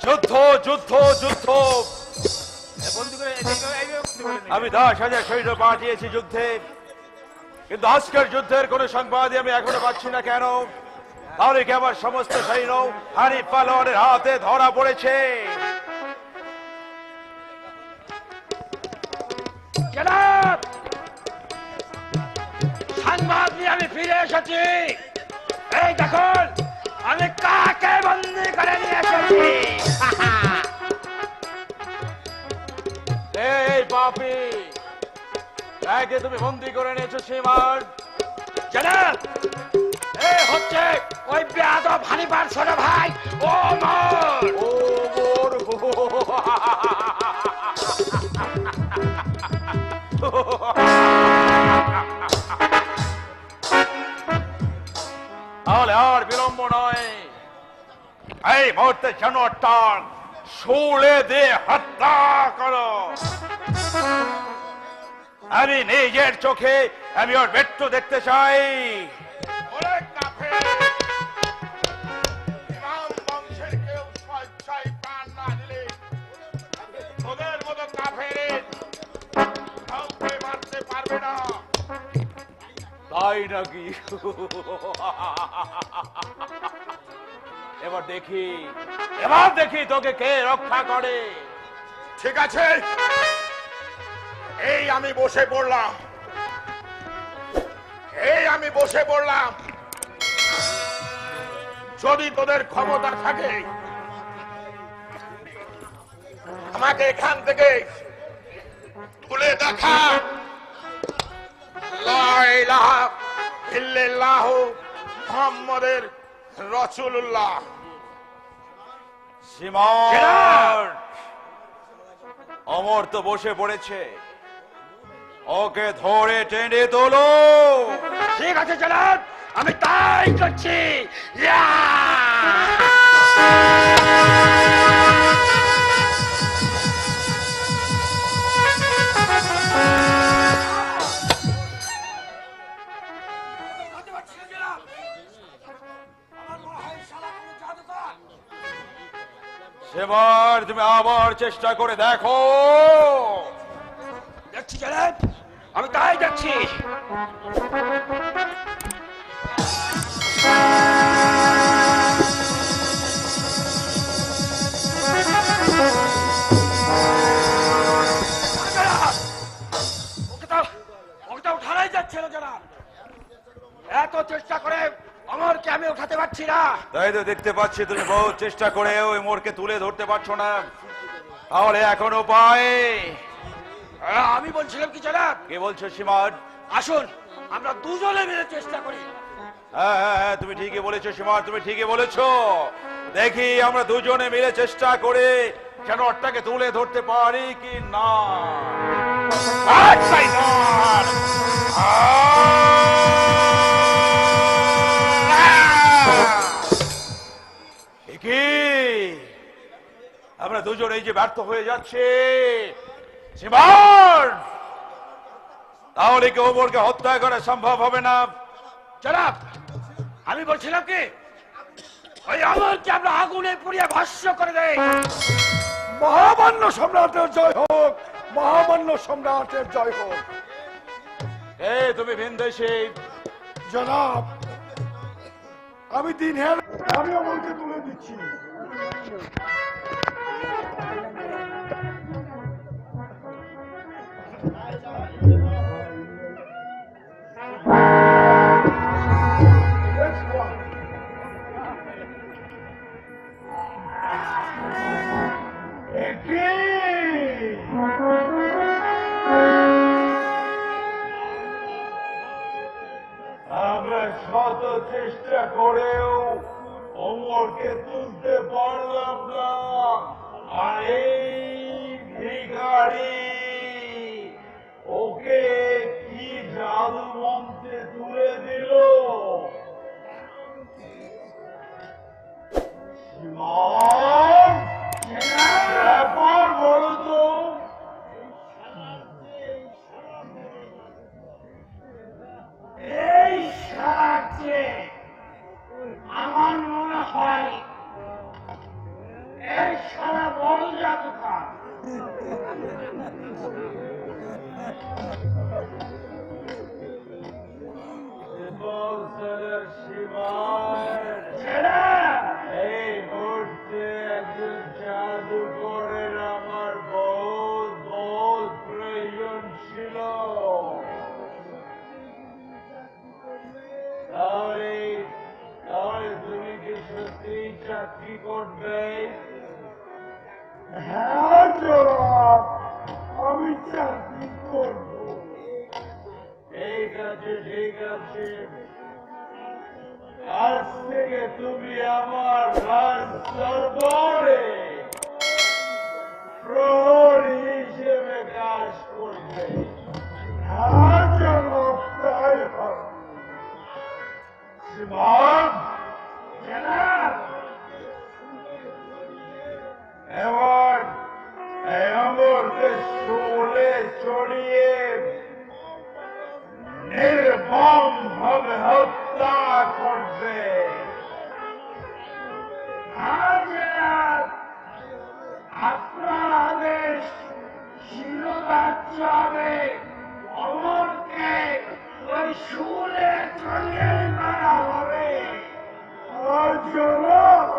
যুদ্ধ যুদ্ধ যুদ্ধ। আমি 10,000 সৈন্য পাঠিয়েছি যুদ্ধে, কিন্তু আজকের যুদ্ধের কোন সংবাদই আমি এখনো পাচ্ছি না। কেন? তাহলে কি আমার সমস্ত সৈন্য হানিফ পালোয়ানের হাতে ধরা পড়েছে? সংবাদ নিয়ে আমি ফিরে এসেছি। এই দেখুন আমি কাকে বন্দি করে নিয়ে এসেছি। এই পাপী, কাকে তুমি বন্দি করে নিয়েছো সীমার? জনাব, এ হচ্ছে ওই বেয়াদব হানিফার ছোট ভাই ওমর। ওমর তাহলে আর বিলম্ব নয়, এই মুহূর্তে জানোয়ারটার শুলে দিয়ে হত্যা করো। আমি নিজের চোখে আমি ওর মৃত্যু দেখতে চাই। তাই নাকি? এবার দেখি তোকে কে রক্ষা করে। ঠিক আছে, এই আমি বসে পড়লাম। যদি তোদের ক্ষমতা থাকে আমাকে এখান থেকে তুলে দেখা। লা ইলাহা ইল্লাল্লাহ মুহাম্মাদুর রাসূলুল্লাহ। সীমার অমর তো বসে পড়েছে, ওকে ধরে টেনে তোলো। ঠিক আছে জনাব, আমি তাই করছি। সেবার তুমি আবার চেষ্টা করে দেখো। দেখছি জনাব, আমি তাই দেখছি। ওকে তো উঠানাই যাচ্ছে না জনাব। এত চেষ্টা করে অমরকে আমি উঠাতে পারছি না। তাই তো দেখতে পাচ্ছি তুমি বহু চেষ্টা করে ওই মোড়কে তুলে ধরতে পারছো না। তাহলে এখন উপায়? আমি বলছিলাম কি জনাব? কে বলছো সীমার? আসুন আমরা দুজনে মিলে চেষ্টা করি। হ্যাঁ, তুমি ঠিকই বলেছো সীমার, তুমি ঠিকই বলেছো। দেখি আমরা দুজনে মিলে চেষ্টা করে জানোয়ারটাকে তুলে ধরতে পারি কি না। কি আমরা দুজন এই যে ব্যর্থ হয়ে যাচ্ছে সীমার, তাহলে কি ওমরকে হত্যা করা সম্ভব হবে না? জনাব, আমি বলছিলাম কি ওই অমরকে আমরা আগুনে পুড়িয়ে ভস্ম করে দেই। মহামান্য সম্রাটের জয় হোক, মহামান্য সম্রাটের জয় হোক। তুমি ভিনদেশী? জনাব, আমি আমি অমরকে তুলে দিচ্ছি। আমরা শত চেষ্টা করেও ওমরকে তুলতে পারলাম না। আর এই ভিখারি ওকে কি জাদু মন্ত্রে তুলে দিল। সীমা এই সারা বড় জাদুকার এই মুহূর্তে একজন জাদুকরের আমার বহুত বহুত প্রয়োজন ছিল। তাহলে তাহলে তুমি কি সত্যি চাকরি করবে? হ্যাঁ জনাব, আমি চাকরি করব। ঠিক আছে ঠিক আছে, আজ থেকে তুমি আমার রাজ দরবারে প্রহরী হিসেবে কাজ করবে। হ্যাঁ জনাব, তাই হবে। শ্রীমান, জনাব এবার এই মুহূর্তে শুলে চড়িয়ে নির্মম ভাবে হত্যা করবে। আপনার আদেশ শিরোধার্য হবে অমরকে ওই শুলে চড়িয়ে মারা হবে। আর জনাব,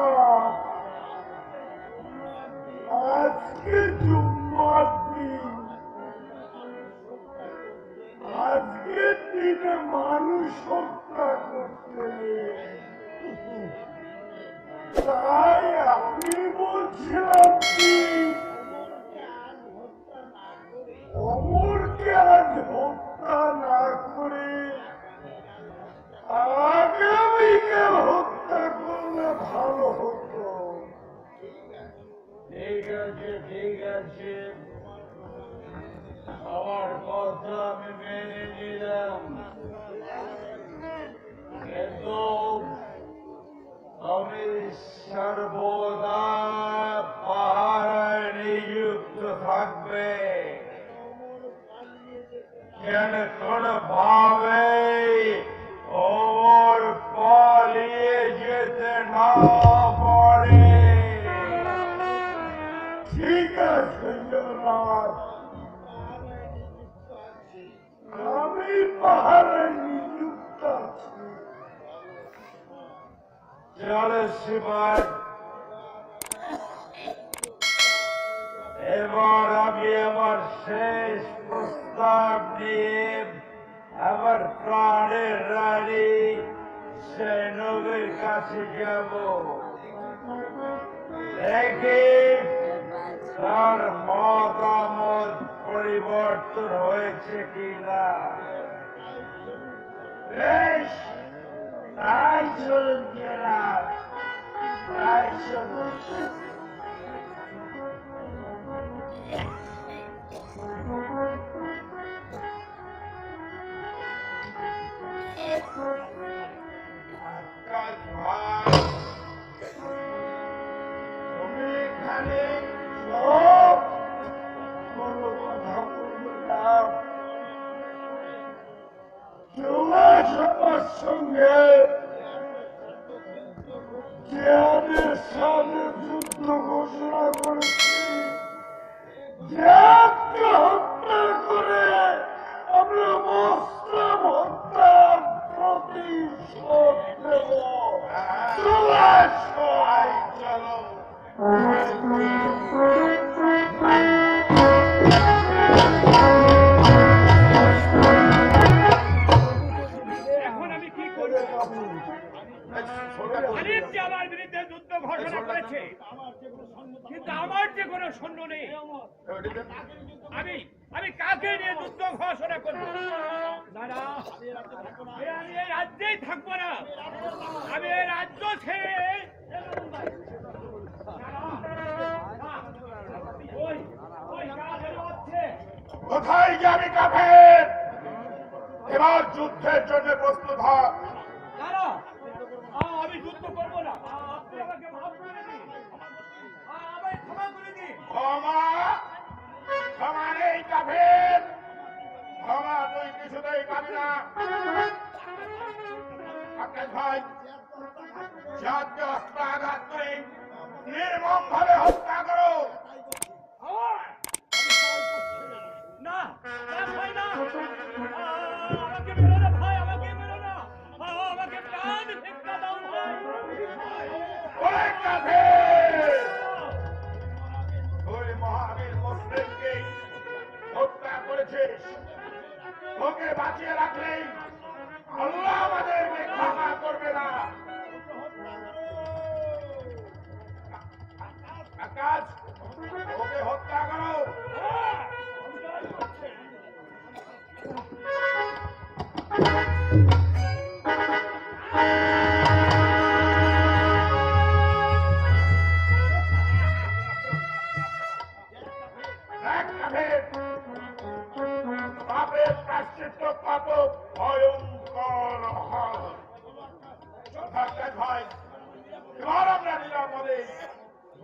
আজকে জুম্মার দিন। আজকের দিনে মানুষ হত্যা করতে নেই। তাই আমি বলছিলাম কি, অমরকে আজ হত্যা না করে আগামীকে হত্যা করলে ভালো হতো। ঠিক আছে ঠিক আছে, আমার কথা আমি মেনে নিলাম, কিন্তু আমি সর্বদা পাহারায় নিযুক্ত থাকবে, যেন কোনোভাবে ওর পালিয়ে যেতে না পারে। ঠিক আছে জনাব, আমি পাহাড়ে নিযুক্ত আছি। চলো শিবার, এবার আমি আমার শেষ প্রস্তাব নিয়ে আমার প্রাণের রানী সৈনবের কাছে যাব, দেখি তার মতামত পরিবর্তন হয়েছে কিনা। বেশ, তাই চলুন জনাব, তাই চলুন। আকাশ ভাই, তুমি এখানে সব কোনো কথা বলবে না। তোমার সবার সঙ্গে যে আদেশ সাথে যুদ্ধ ঘোষণা করেছি, যাকে হত্যা করে আমরা মুসলিম হত্যার প্রতিশোধ নেব। চলে আসো। চলো। এখন আমি কি করব? খালিদ যে আমার বিরুদ্ধে যুদ্ধ ঘোষণা করেছে, কিন্তু আমার যে কোনো সৈন্য নেই। আমি আমি কাকে নিয়ে যুদ্ধ ঘোষণা করব? না না, আমি এই রাজ্যেই থাকবো না। আমি এই রাজ্য ছেড়ে কোথায় যাবি কাফের? এবার যুদ্ধের জন্য প্রস্তুত হ। না, আমি যুদ্ধ করবো না। আপনি আমাকে মাফ করে দিন, আমায় ক্ষমা করে দিন। ক্ষমা ক্ষমা নেই কাফের, ক্ষমা তুই কিছুতেই পাবি না। আকাশ ভাই, যাকে অস্ত্র আঘাত করে নির্মম ভাবে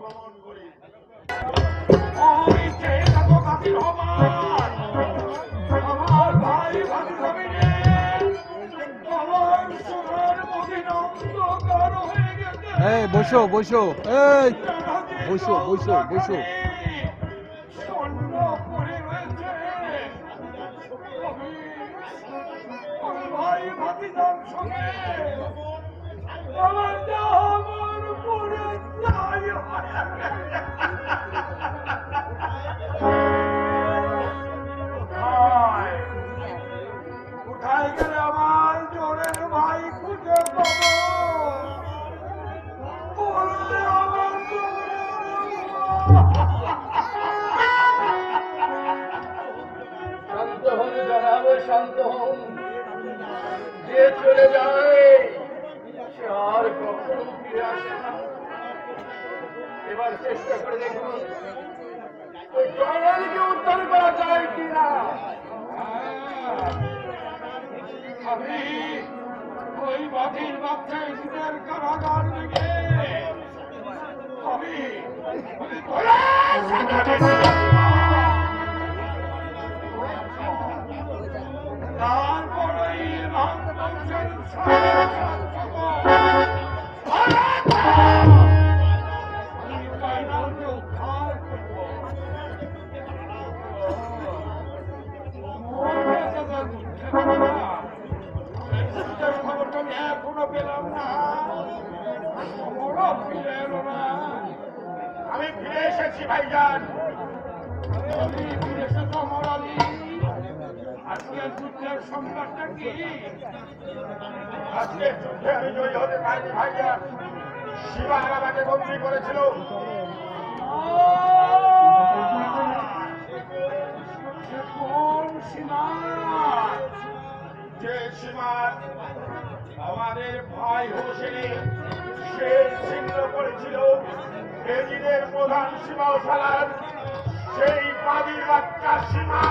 গমন করি। ওই যে দেখো বাতিল হবার আমার ভাই বাতিল হবে রে আমার সোনার মদিনা অন্ধকার হয়ে গেছে এই বসো বসো, এই বসো বসো বসো। স্বর্ণ পড়ে রয়েছে আমার ভাই ভাতিজার সঙ্গে আমার আমার পড়ে যাই কোথায় গেলে আমার জোরের ভাই খুঁজে পাবো বললে আমার শান্ত হন জানাবো, শান্ত হন। যে চলে যায় সে আর কখনো ফিরে আসে না। এবার চেষ্টা করে দেখুন ওই জঙ্গলকে উদ্ধার করা যায় কিনা। আমি ওই বাতিল বাচ্চা ইসুদের কারাগার থেকে আমি তারপরে উদ্ধার করবো খবরটা আমি এখনো পেলাম না খবরও ফিরে এলো না আমি ফিরে এসেছি ভাইজান। আমি ফিরে এসেছো মরালি আজকের যুদ্ধের সংবাদটা কি আজকের যুদ্ধে আমি জয়ী হতে পারিনি ভাইজান। শিবা আমাকে বন্দী করেছিল। সে কোন সীমা যে সীমার আমাদের ভাই হোসেনে শেষ ছিন্ন করেছিল বেজিদের প্রধান সীমা ফেলার সেই বাদির বাচ্চা সীমা।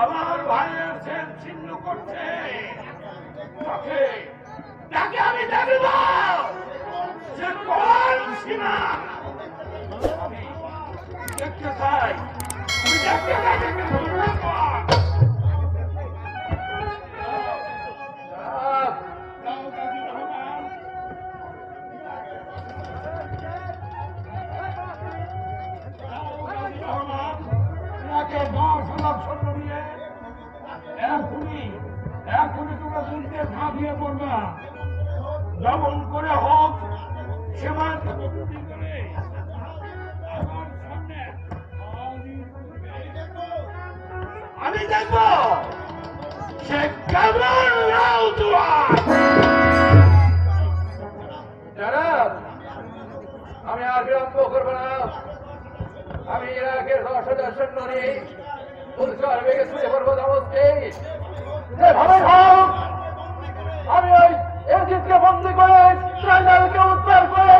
আমার ভাইয়ের ছেদ ছিন্ন করছে তাকে তাকে আমি দেখব সে কোন সীমা আমি দেখতে চাই আমি দেখতে চাই এখনই তোমরা যুদ্ধে ঝাঁপিয়ে পড়বা যেমন করে হোক সীমান্ত বন্দী করে আমার সামনে হাজির করবে। আমি দেখব সে কেমন রাও দুয়ার জানাব, আমি আর বিলম্ব করবো না। আমি ইরাকের 10,000 সৈন্য নিয়ে উত্তর বেগে ছুটে পড়বো দামেস্কে। যেভাবে হোক আমি ওই এজিদকে বন্দী করে ইসরায়েলকে উদ্ধার করে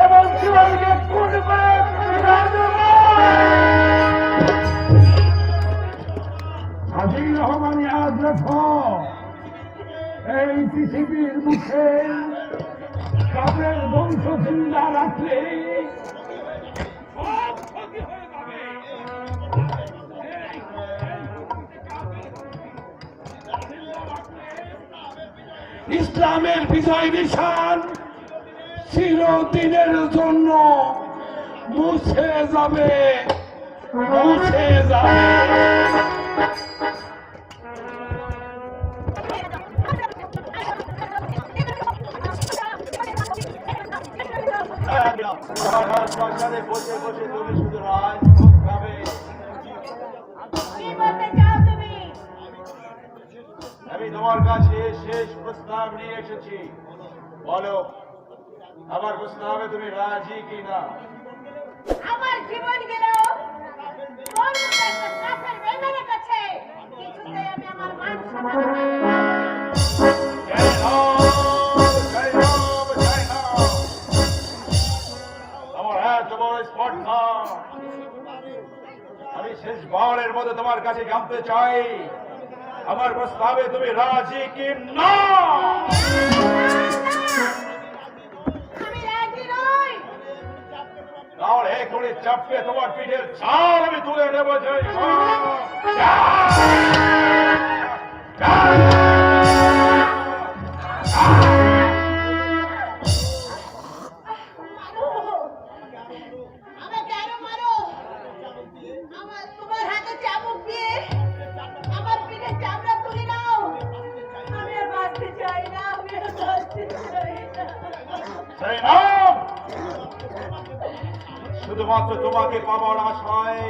এবং শিবালকে খুন করে ফিরিয়ে দেব। হাজির রহমানি আজ রেখো এই পৃথিবীর মুখে কাপড়ের বংশ জিন্দা রাখলে সব ক্ষতি হয়ে যাবে। ইসলামের বিজয় নিশান চিরদিনের জন্য মুছে যাবে মুছে যাবে। সংসারে বসে বসে তুমি শুধু রাজ খাবে। কি বলতে চাও তুমি? আমি তোমার কাছে শেষ প্রস্তাব নিয়ে এসেছি, বলো আমার প্রস্তাবে তুমি রাজি কি না? আমার জীবন গেলেও তোর মতো একটা কাফের বেঈমানের কাছে কিছুতেই আমি আমার মান সম্মান হারাতে পারবো না। জয় রাম, জয় রাম, জয় রাম। আমার এত বড় স্পর্ধা, আমি শেষবারের মতো তোমার কাছে জানতে চাই আমার প্রস্তাবে তুমি রাজি কি না? আমি রাজি নই। তাহলে এখনই চাপকে তোমার পিঠের ছাল আমি তুলে নেবো। জয় মা। আমাকে আরো মারো। তোমার হাতে চাবুক দিয়ে আমার পিঠে চামড়া তুলে নাও। আমি আর বাঁচতে চাই না, আমি আর বাঁচতে চাই না। সেই নাম শুধুমাত্র তোমাকে পাওয়ার আশায়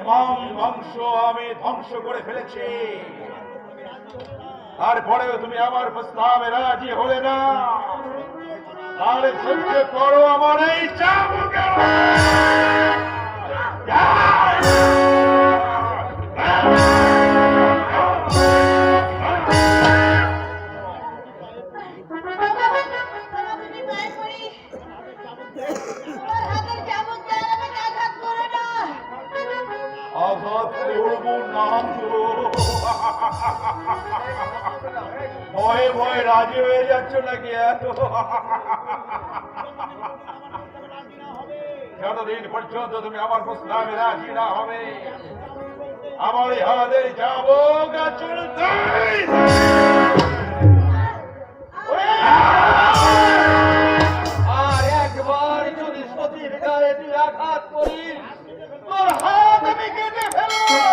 এমন বংশ আমি ধ্বংস করে ফেলেছি, তারপরেও তুমি আমার প্রস্তাবে রাজি হলে না। তাহলে সহ্য করো আমার এই চাবুকে। তোমাকে পায়ে পড়ি। তোমার হাতের চাবুক দিয়ে আমাকে আঘাত করো না। আঘাত করবো না তো। ভয়ে ভয়ে রাজি হয়ে যাচ্ছ নাকি এত? যতদিন পর্যন্ত তুমি আমার প্রস্তাবে রাজি না হবে, আমার এই হাতে যাবো চলতে। আর একবার যদি সতীর গায়ে তুই আঘাত করিস, তোর হাত আমি কেটে ফেলবো।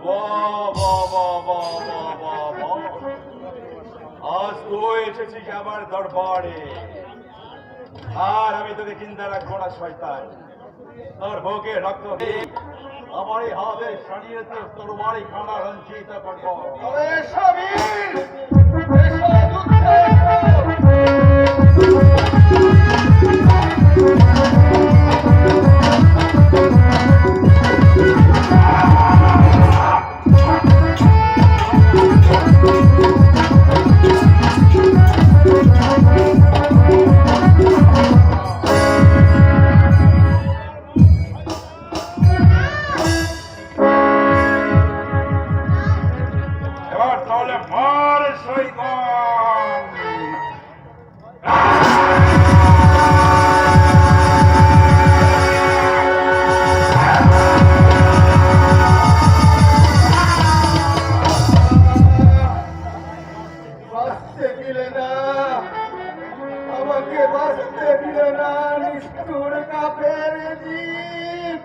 বাহ, বাহ, বাহ, বাহ, বাহ, বাহ, বাহ। আজ তো এসেছিস আমার দরবারে, আর আমি তোকে চিন্তা রাখবো না শয়তান। তোর বুকে রক্ত দিয়ে আমার এই হাতের শরীরে তোর বাড়ি খানা রঞ্চিত করবো। তবে স্বামীর এসো যুদ্ধে এসো। এবার তাহলে মার শয়তান। বাঁচতে দিলে না, আমাকে বাঁচতে দিলে না, নিষ্ঠুর কাফের জীব।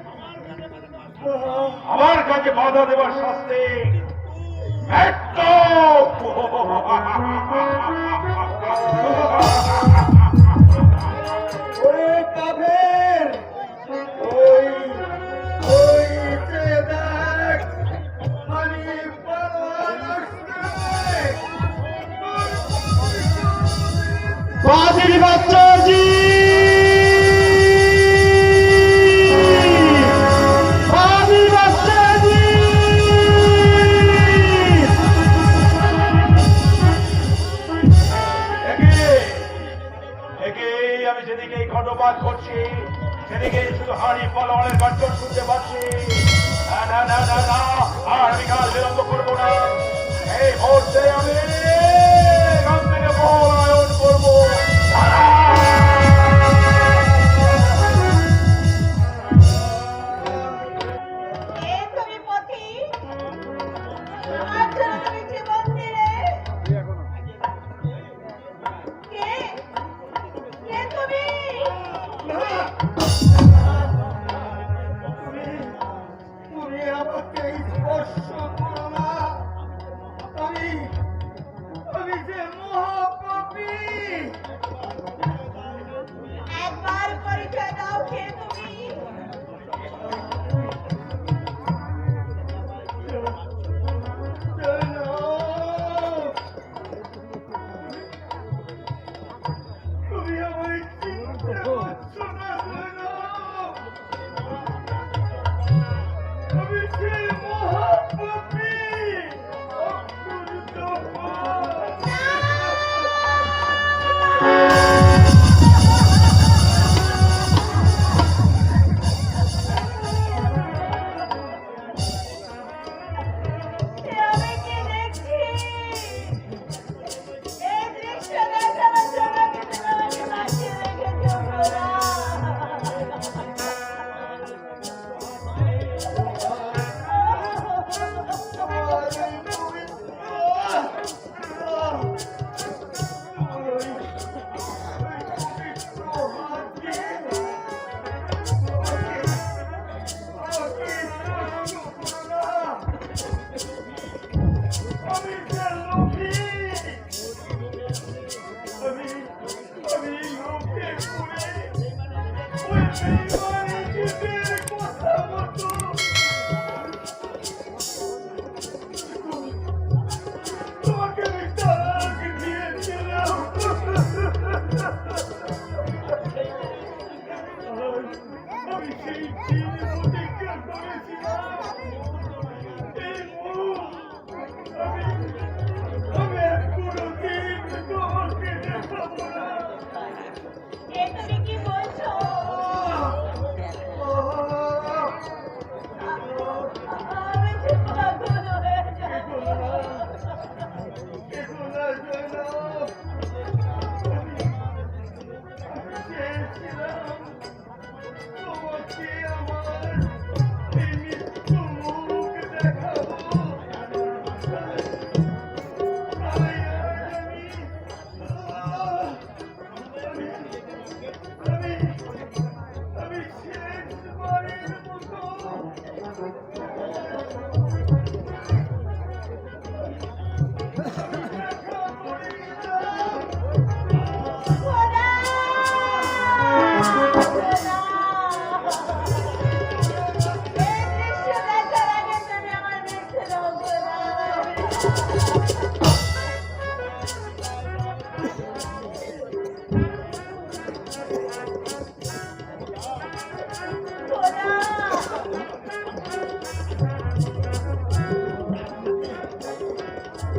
আমার কাছে বাধা দেবার শাস্তি মৃত্যু। ওরে কাফের, ওই ওই যে দেখ, আমি পারওয়ার আসছে। বাজির বাচ্চাজি, বাজির বাচ্চাজি। আমি যেদিকে ঘটপাত করছি, সেদিকে শুধু হাড়ি পালোয়ানের গর্জন শুনতে পাচ্ছি। না না না না না, আর আমি কাল বিলম্ব করবো না। এই মুহূর্তে আমি এখান থেকে পলায়ন করবো।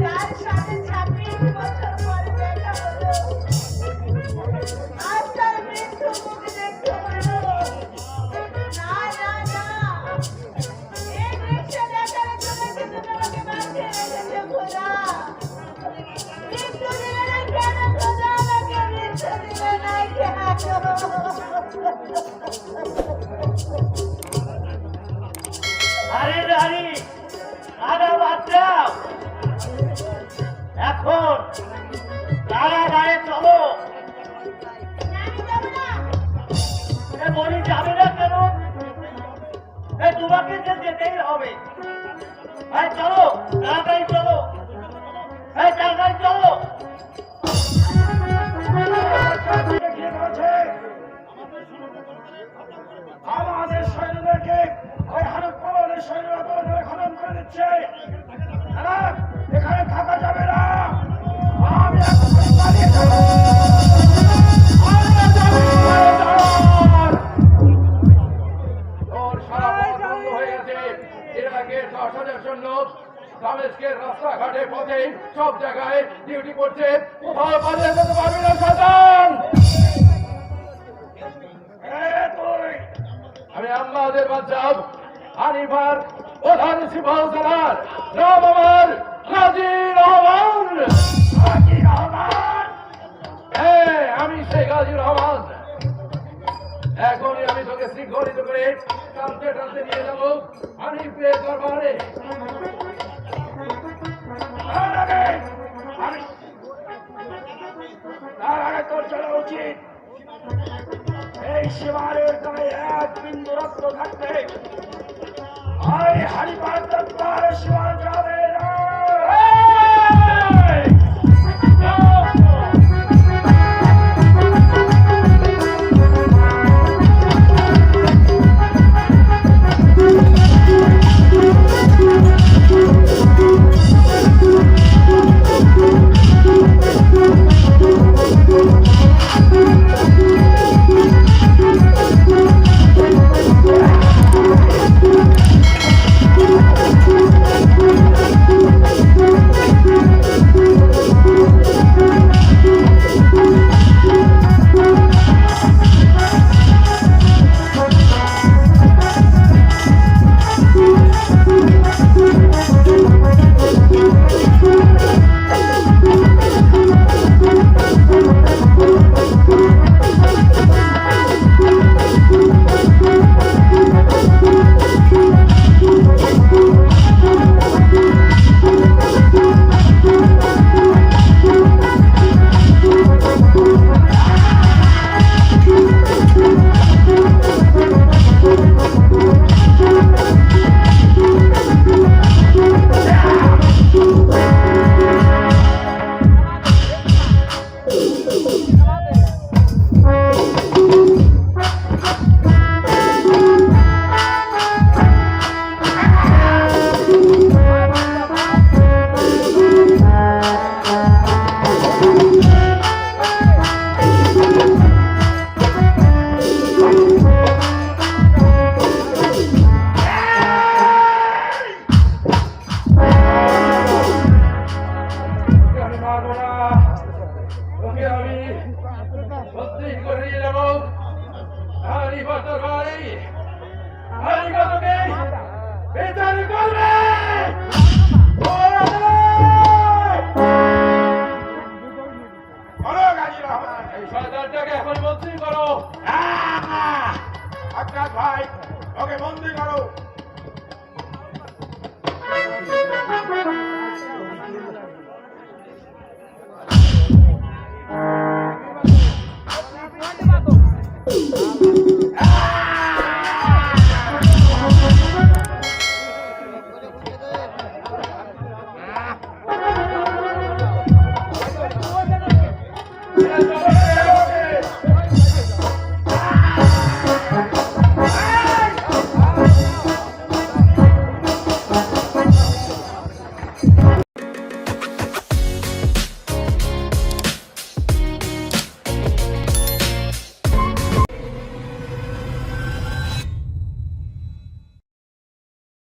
যার সাথে 26 বছর পরে দেখা হলো, আজ তার মৃত্যু মুখ দেখতে হলো। না না না, এই দৃশ্য দেখার জন্য কিন্তু তোমাকে বাঁচিয়ে রেখেছে খোদা। মৃত্যু দিলে না কেন খোদা, আমাকে মৃত্যু দিলে না কেন? আরে রানী, আরে বাচ্চা, এখন কারাগারে চলো। আমি যাবো না। এ বলি যাবে না কেন? এ তোমাকে যে যেতেই হবে। এই চলো, তাড়াতাড়ি চলো। এই তাড়াতাড়ি চলো। আমাদের সৈন্যদেরকে ওই হারুক পালনের সৈন্যরা ধরে খনন করে দিচ্ছে। না, এখানে থাকা যাবে না। আমি এখন পালিয়ে যাবো। পালিয়ে যাবো। তোর সারা পথ বন্ধ হয়ে গেছে। ইরাকের 10,000 সৈন্য দামেস্কের রাস্তাঘাটে পথে সব জায়গায় ডিউটি করছে। কোথাও পালিয়ে যেতে পারবি না শয়তান। তুই আমি আল্লাহদের বাচ্চাব হানিফার প্রধান সিপাহসালার নাম আমার গাজী রহমান। গাজী রহমান। হ্যাঁ, আমি সেই গাজী রহমান। এখনই আমি তোকে শৃঙ্খলিত করে টানতে টানতে নিয়ে যাবো হানিফের দরবারে।